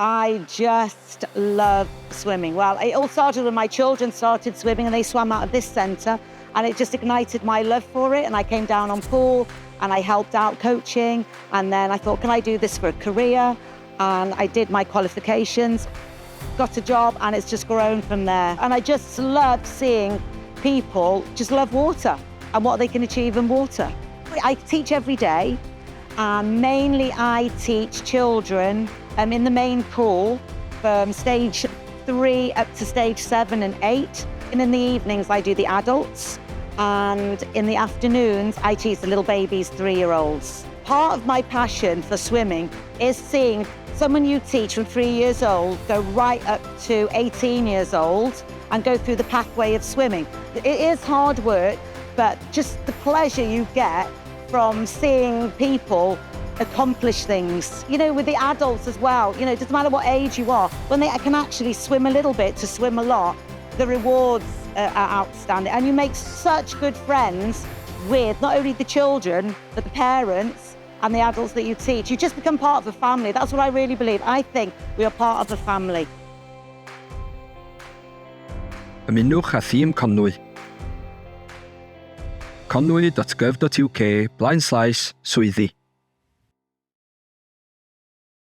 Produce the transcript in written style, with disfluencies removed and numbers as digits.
I just love swimming. Well, it all started when my children started swimming and they swam out of this centre, and it just ignited my love for it. And I came down on pool and I helped out coaching. And then I thought, can I do this for a career? And I did my qualifications, got a job, and it's just grown from there. And I just love seeing people just love water and what they can achieve in water. I teach every day, and mainly I teach children in the main pool from stage 3 up to stage 7 and 8. And in the evenings, I do the adults. And in the afternoons, I teach the little babies, 3-year-olds. Part of my passion for swimming is seeing someone you teach from 3 years old go right up to 18 years old and go through the pathway of swimming. It is hard work, but just the pleasure you get from seeing people accomplish things. You know, with the adults as well, you know, it doesn't matter what age you are, when they can actually swim a little bit to swim a lot, the rewards are outstanding. And you make such good friends with not only the children, but the parents and the adults that you teach. You just become part of a family. That's what I really believe. I think we are part of a family. Ymunwch â thîm Conwy. Conwy.gov.uk/Swyddi